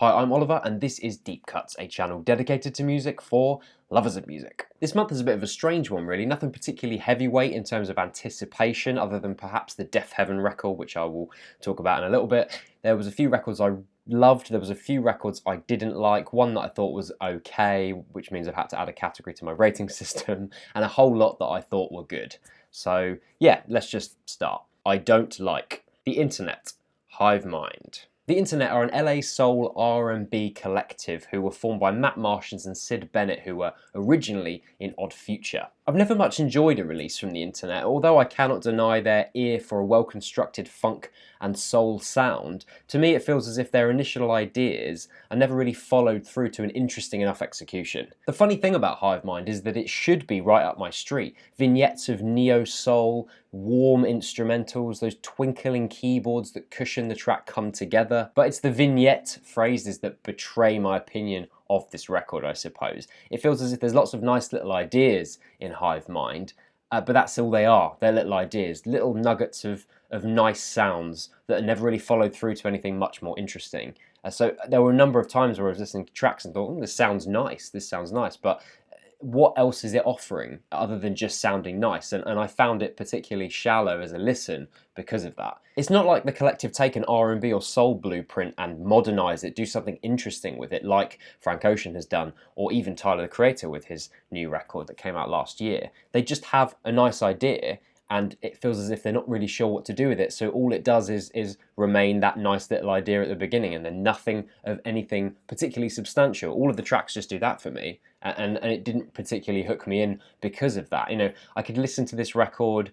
Hi, I'm Oliver, and this is Deep Cuts, a channel dedicated to music for lovers of music. This month is a bit of a strange one, really. Nothing particularly heavyweight in terms of anticipation, other than perhaps the Deafheaven record, which I will talk about in a little bit. There was a few records I loved, there was a few records I didn't like, one that I thought was okay, which means I've had to add a category to my rating system, and a whole lot that I thought were good. So yeah, let's just start. I don't like the internet. Hivemind. The Internet are an LA soul R&B collective who were formed by Matt Martians and Sid Bennett, who were originally in Odd Future. I've never much enjoyed a release from the Internet, although I cannot deny their ear for a well-constructed funk and soul sound. To me, it feels as if their initial ideas are never really followed through to an interesting enough execution. The funny thing about Hivemind is that it should be right up my street. Vignettes of neo-soul, warm instrumentals, those twinkling keyboards that cushion the track come together. But it's the vignette phrases that betray my opinion of this record, I suppose. It feels as if there's lots of nice little ideas in Hivemind, but that's all they are. They're little ideas, little nuggets of nice sounds that are never really followed through to anything much more interesting. So there were a number of times where I was listening to tracks and thought, this sounds nice, but what else is it offering other than just sounding nice? And I found it particularly shallow as a listen because of that. It's not like the collective take an R&B or soul blueprint and modernise it, do something interesting with it like Frank Ocean has done, or even Tyler the Creator with his new record that came out last year. They just have a nice idea and it feels as if they're not really sure what to do with it. So all it does is remain that nice little idea at the beginning and then nothing of anything particularly substantial. All of the tracks just do that for me. And it didn't particularly hook me in because of that. You know, I could listen to this record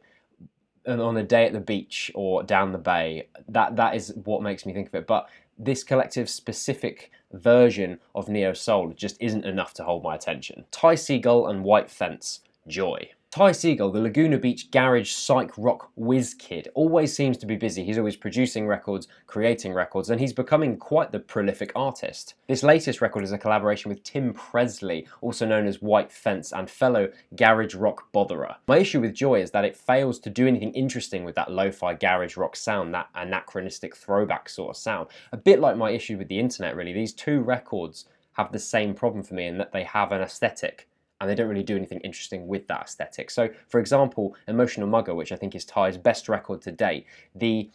on a day at the beach or down the bay. That is what makes me think of it. But this collective specific version of neo soul just isn't enough to hold my attention. Seagall and White Fence, Joy. Seagall, the Laguna Beach garage psych rock whiz kid, always seems to be busy. He's always producing records, creating records, and he's becoming quite the prolific artist. This latest record is a collaboration with Tim Presley, also known as White Fence, and fellow garage rock botherer. My issue with Joy is that it fails to do anything interesting with that lo-fi garage rock sound, that anachronistic throwback sort of sound. A bit like my issue with the Internet, really. These two records have the same problem for me in that they have an aesthetic and they don't really do anything interesting with that aesthetic. So, for example, Emotional Mugger, which I think is Ty's best record to date, the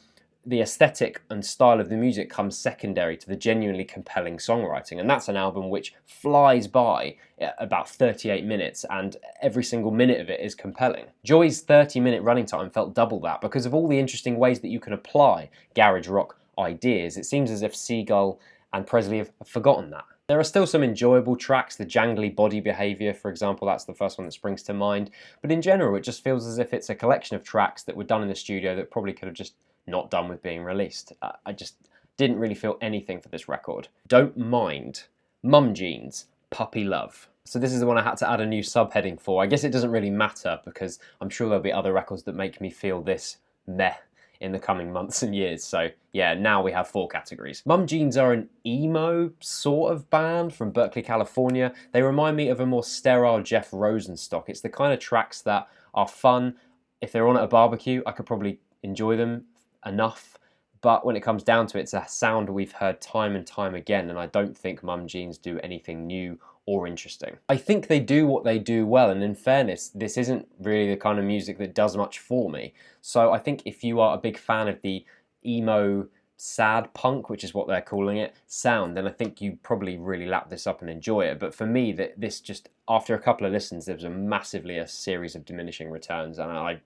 aesthetic and style of the music comes secondary to the genuinely compelling songwriting, and that's an album which flies by about 38 minutes, and every single minute of it is compelling. Joy's 30-minute running time felt double that because of all the interesting ways that you can apply garage rock ideas. It seems as if Seagall and Presley have forgotten that. There are still some enjoyable tracks, the jangly body behaviour, for example, that's the first one that springs to mind, but in general it just feels as if it's a collection of tracks that were done in the studio that probably could have just not done with being released. I just didn't really feel anything for this record. Don't Mind. Mum Jeans, Puppy Love. So this is the one I had to add a new subheading for. I guess it doesn't really matter because I'm sure there'll be other records that make me feel this meh in the coming months and years. So yeah, now we have 4 categories. Mum Jeans are an emo sort of band from Berkeley, California. They remind me of a more sterile Jeff Rosenstock. It's the kind of tracks that are fun. If they're on at a barbecue, I could probably enjoy them enough. But when it comes down to it, it's a sound we've heard time and time again, and I don't think Mum Jeans do anything new or interesting. I think they do what they do well, and in fairness, this isn't really the kind of music that does much for me. So I think if you are a big fan of the emo sad punk, which is what they're calling it, sound, then I think you probably really lap this up and enjoy it. But for me, this just, after a couple of listens, there was a series of diminishing returns, and I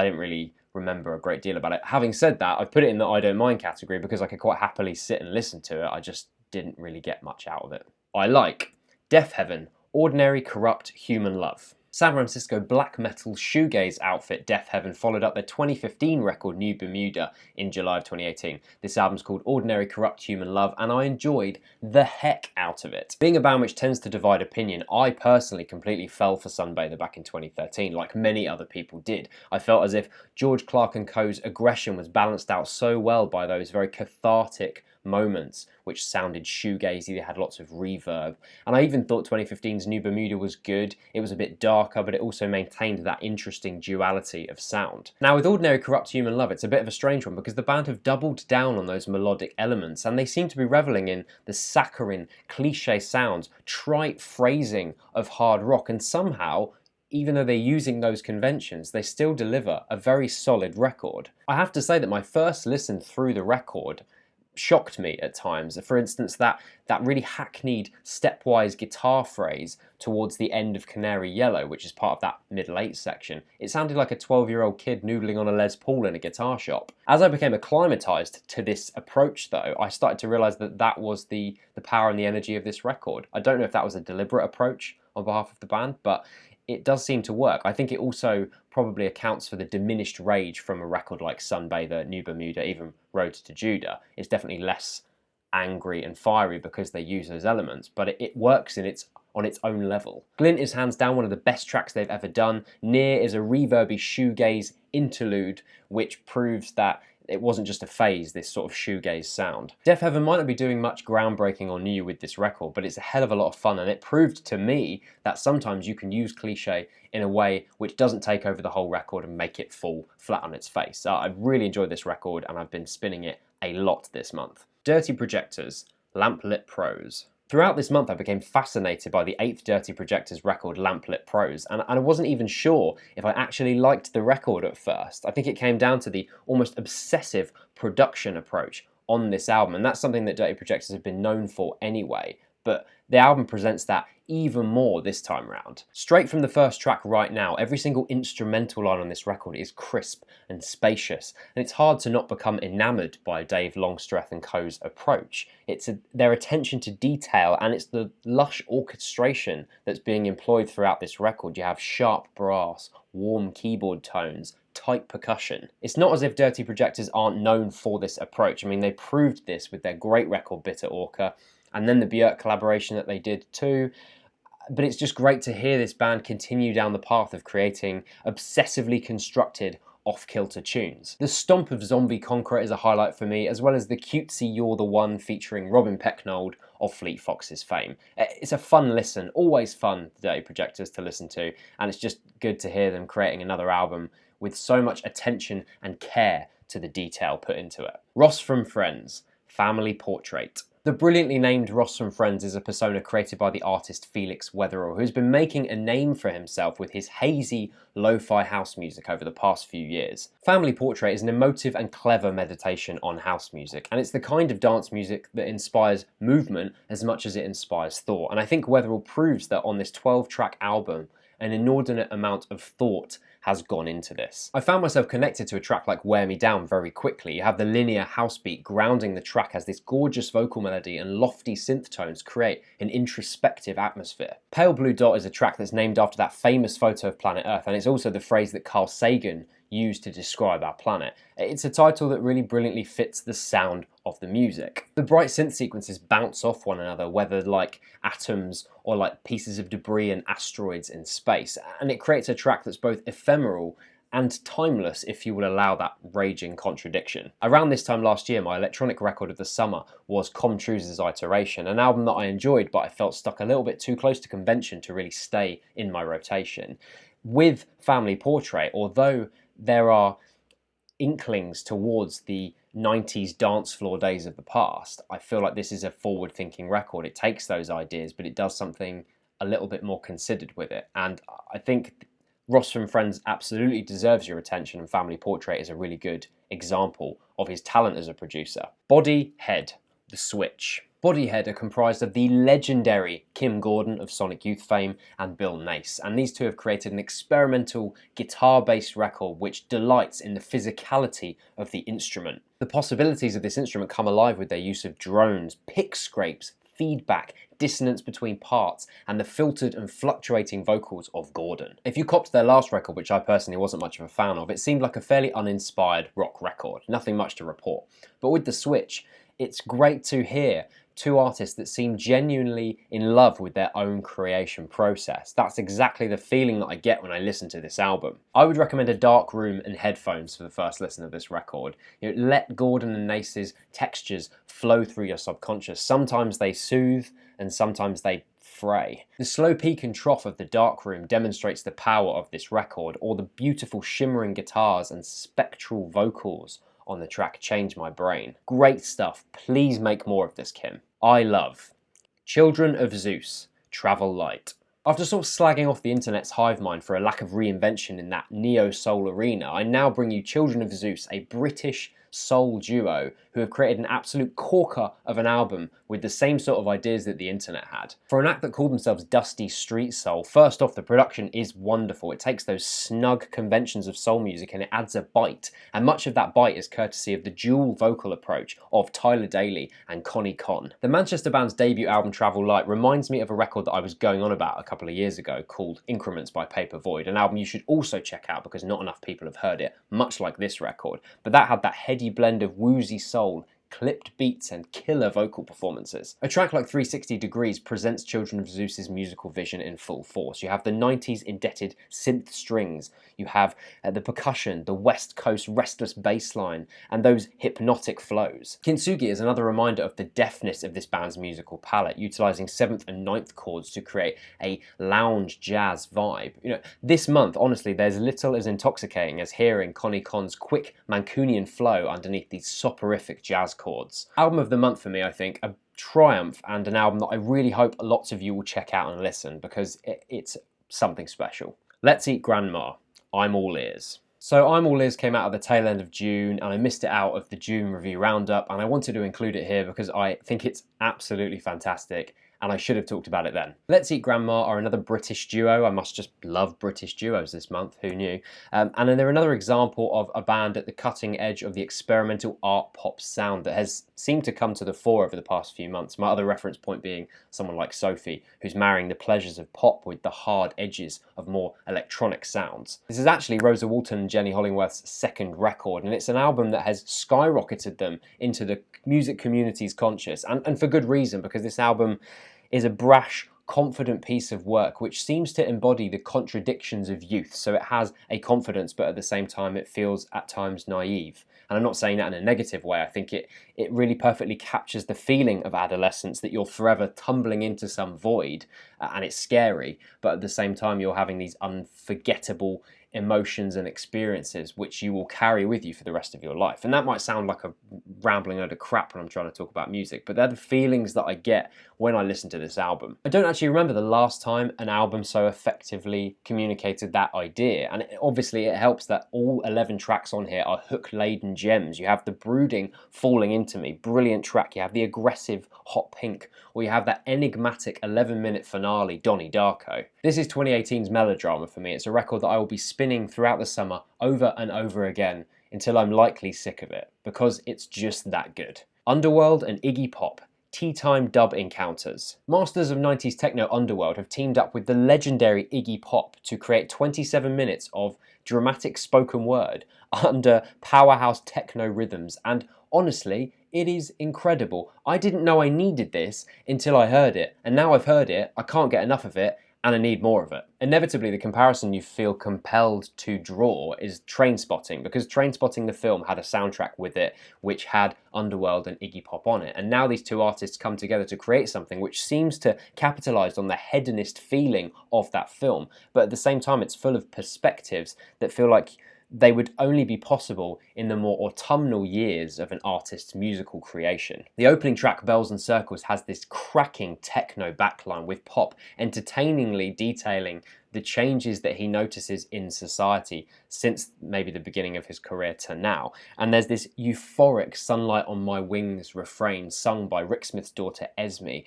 didn't really remember a great deal about it. Having said that, I've put it in the I don't mind category because I could quite happily sit and listen to it. I just didn't really get much out of it. I like Deafheaven, Ordinary Corrupt Human Love. San Francisco black metal shoegaze outfit Deafheaven followed up their 2015 record New Bermuda in July of 2018. This album's called Ordinary Corrupt Human Love, and I enjoyed the heck out of it. Being a band which tends to divide opinion, I personally completely fell for Sunbather back in 2013, like many other people did. I felt as if George Clark & Co.'s aggression was balanced out so well by those very cathartic moments which sounded shoegazy. They had lots of reverb. And I even thought 2015's New Bermuda was good. It was a bit darker, but it also maintained that interesting duality of sound. Now, with Ordinary Corrupt Human Love, it's a bit of a strange one because the band have doubled down on those melodic elements, and they seem to be reveling in the saccharine, cliche sounds, trite phrasing of hard rock, and somehow, even though they're using those conventions, they still deliver a very solid record. I have to say that my first listen through the record shocked me at times. For instance, that really hackneyed stepwise guitar phrase towards the end of Canary Yellow, which is part of that middle 8 section. It sounded like a 12-year-old kid noodling on a Les Paul in a guitar shop. As I became acclimatized to this approach, though, I started to realize that that was the power and the energy of this record. I don't know if that was a deliberate approach on behalf of the band, but it does seem to work. I think it also probably accounts for the diminished rage from a record like Sunbather, New Bermuda, even Road to Judah. It's definitely less angry and fiery because they use those elements, but it works on its own level. Glint is hands down one of the best tracks they've ever done. Near is a reverby shoegaze interlude, which proves that it wasn't just a phase, this sort of shoegaze sound. Deafheaven might not be doing much groundbreaking or new with this record, but it's a hell of a lot of fun, and it proved to me that sometimes you can use cliche in a way which doesn't take over the whole record and make it fall flat on its face. I really enjoyed this record, and I've been spinning it a lot this month. Dirty Projectors, Lamplit Prose. Throughout this month, I became fascinated by the 8th Dirty Projectors record, Lamplit Prose, and I wasn't even sure if I actually liked the record at first. I think it came down to the almost obsessive production approach on this album, and that's something that Dirty Projectors have been known for anyway, but the album presents that even more this time round. Straight from the first track Right Now, every single instrumental line on this record is crisp and spacious, and it's hard to not become enamoured by Dave Longstreth and co.'s approach. It's their attention to detail, and it's the lush orchestration that's being employed throughout this record. You have sharp brass, warm keyboard tones, tight percussion. It's not as if Dirty Projectors aren't known for this approach. I mean, they proved this with their great record Bitter Orca, and then the Björk collaboration that they did too. But it's just great to hear this band continue down the path of creating obsessively constructed off-kilter tunes. The stomp of Zombie Conqueror is a highlight for me, as well as the cutesy You're the One featuring Robin Pecknold of Fleet Foxes fame. It's a fun listen, always fun, the Dirty Projectors to listen to, and it's just good to hear them creating another album with so much attention and care to the detail put into it. Ross from Friends, Family Portrait. The brilliantly named Ross from Friends is a persona created by the artist Felix Weatherall, who's been making a name for himself with his hazy, lo-fi house music over the past few years. Family Portrait is an emotive and clever meditation on house music, and it's the kind of dance music that inspires movement as much as it inspires thought. And I think Weatherall proves that on this 12-track album, an inordinate amount of thought has gone into this. I found myself connected to a track like Wear Me Down very quickly. You have the linear house beat grounding the track as this gorgeous vocal melody and lofty synth tones create an introspective atmosphere. Pale Blue Dot is a track that's named after that famous photo of planet Earth, and it's also the phrase that Carl Sagan used to describe our planet. It's a title that really brilliantly fits the sound of the music. The bright synth sequences bounce off one another, whether like atoms or like pieces of debris and asteroids in space, and it creates a track that's both ephemeral and timeless, if you will allow that raging contradiction. Around this time last year, my electronic record of the summer was Comtruse's Iteration, an album that I enjoyed, but I felt stuck a little bit too close to convention to really stay in my rotation. With Family Portrait, although there are inklings towards the 90s dance floor days of the past, I feel like this is a forward-thinking record. It takes those ideas, but it does something a little bit more considered with it. And I think Ross from Friends absolutely deserves your attention, and Family Portrait is a really good example of his talent as a producer. Body, Head, The Switch. Bodyhead are comprised of the legendary Kim Gordon of Sonic Youth fame and Bill Nace, and these two have created an experimental guitar-based record which delights in the physicality of the instrument. The possibilities of this instrument come alive with their use of drones, pick scrapes, feedback, dissonance between parts, and the filtered and fluctuating vocals of Gordon. If you copped their last record, which I personally wasn't much of a fan of, it seemed like a fairly uninspired rock record, nothing much to report. But with The Switch, it's great to hear two artists that seem genuinely in love with their own creation process. That's exactly the feeling that I get when I listen to this album. I would recommend a dark room and headphones for the first listen of this record. Let Gordon and Nace's textures flow through your subconscious. Sometimes they soothe and sometimes they fray. The slow peak and trough of the dark room demonstrates the power of this record, or the beautiful shimmering guitars and spectral vocals on the track Change My Brain. Great stuff. Please make more of this, Kim. I love Children of Zeus, Travel Light. After sort of slagging off the internet's Hivemind for a lack of reinvention in that neo-soul arena, I now bring you Children of Zeus, a British soul duo who have created an absolute corker of an album with the same sort of ideas that the internet had. For an act that called themselves Dusty Street Soul, first off, the production is wonderful. It takes those snug conventions of soul music and it adds a bite, and much of that bite is courtesy of the dual vocal approach of Tyler Daly and Connie Conn. The Manchester band's debut album Travel Light reminds me of a record that I was going on about a couple of years ago called Increments by Paper Void, an album you should also check out because not enough people have heard it, much like this record, but that had that heady blend of woozy soul, clipped beats and killer vocal performances. A track like 360 Degrees presents Children of Zeus's musical vision in full force. You have the 90s indebted synth strings, you have the percussion, the West Coast restless bass line, and those hypnotic flows. Kintsugi is another reminder of the deftness of this band's musical palette, utilising 7th and 9th chords to create a lounge jazz vibe. This month, honestly, there's little as intoxicating as hearing Connie Conn's quick Mancunian flow underneath these soporific jazz chords. Album of the month for me, I think, a triumph, and an album that I really hope lots of you will check out and listen because it's something special. Let's Eat Grandma. I'm all ears. So I'm All Ears came out at the tail end of June, and I missed it out of the June review roundup, and I wanted to include it here because I think it's absolutely fantastic, and I should have talked about it then. Let's Eat Grandma are another British duo. I must just love British duos this month, who knew? And then they're another example of a band at the cutting edge of the experimental art pop sound that has seemed to come to the fore over the past few months. My other reference point being someone like Sophie, who's marrying the pleasures of pop with the hard edges of more electronic sounds. This is actually Rosa Walton and Jenny Hollingworth's second record, and it's an album that has skyrocketed them into the music community's conscious, and for good reason, because this album is a brash, confident piece of work which seems to embody the contradictions of youth. So it has a confidence, but at the same time it feels at times naive. And I'm not saying that in a negative way. I think it really perfectly captures the feeling of adolescence, that you're forever tumbling into some void, and it's scary, but at the same time you're having these unforgettable emotions and experiences which you will carry with you for the rest of your life. And that might sound like a rambling load of crap when I'm trying to talk about music, but they're the feelings that I get when I listen to this album. I don't actually remember the last time an album so effectively communicated that idea, and obviously it helps that all 11 tracks on here are hook-laden gems. You have the brooding Falling Into Me, brilliant track. You have the aggressive Hot Pink, or you have that enigmatic 11-minute finale, Donnie Darko. This is 2018's Melodrama for me. It's a record that I will be spinning throughout the summer over and over again until I'm likely sick of it, because it's just that good. Underworld and Iggy Pop, Teatime dub encounters. Masters of 90s techno Underworld have teamed up with the legendary Iggy Pop to create 27 minutes of dramatic spoken word under powerhouse techno rhythms, and honestly, it is incredible. I didn't know I needed this until I heard it, and now I've heard it, I can't get enough of it, and I need more of it. Inevitably, the comparison you feel compelled to draw is Trainspotting, because Trainspotting the film had a soundtrack with it which had Underworld and Iggy Pop on it, and now these two artists come together to create something which seems to capitalise on the hedonist feeling of that film, but at the same time it's full of perspectives that feel like they would only be possible in the more autumnal years of an artist's musical creation. The opening track, Bells and Circles, has this cracking techno backline with Pop entertainingly detailing the changes that he notices in society since maybe the beginning of his career to now. And there's this euphoric Sunlight on My Wings refrain sung by Rick Smith's daughter Esme.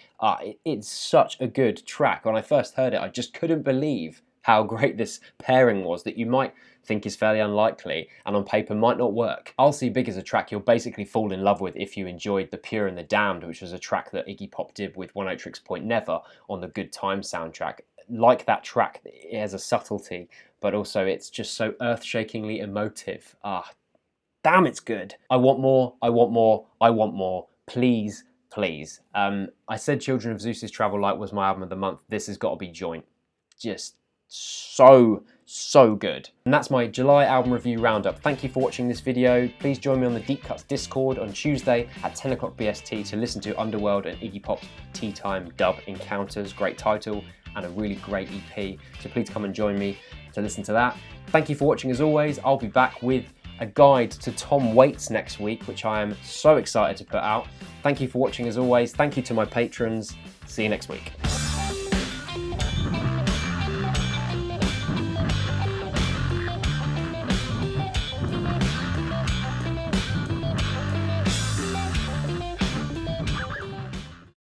It's such a good track. When I first heard it, I just couldn't believe how great this pairing was, that you might think is fairly unlikely and on paper might not work. I'll See Big is a track you'll basically fall in love with if you enjoyed The Pure and the Damned, which was a track that Iggy Pop did with Oneohtrix Point Never on the Good Time soundtrack. Like that track, it has a subtlety, but also it's just so earth-shakingly emotive. Damn, it's good. I want more, I want more, I want more. Please, please. I said Children of Zeus's Travel Light was my album of the month. This has got to be joint. Just so good. And that's my July album review roundup. Thank you for watching this video. Please join me on the Deep Cuts Discord on Tuesday at 10 o'clock BST to listen to Underworld and Iggy Pop's Teatime dub Encounters. Great title and a really great EP. So please come and join me to listen to that. Thank you for watching as always. I'll be back with a guide to Tom Waits next week, which I am so excited to put out. Thank you for watching as always. Thank you to my patrons. See you next week.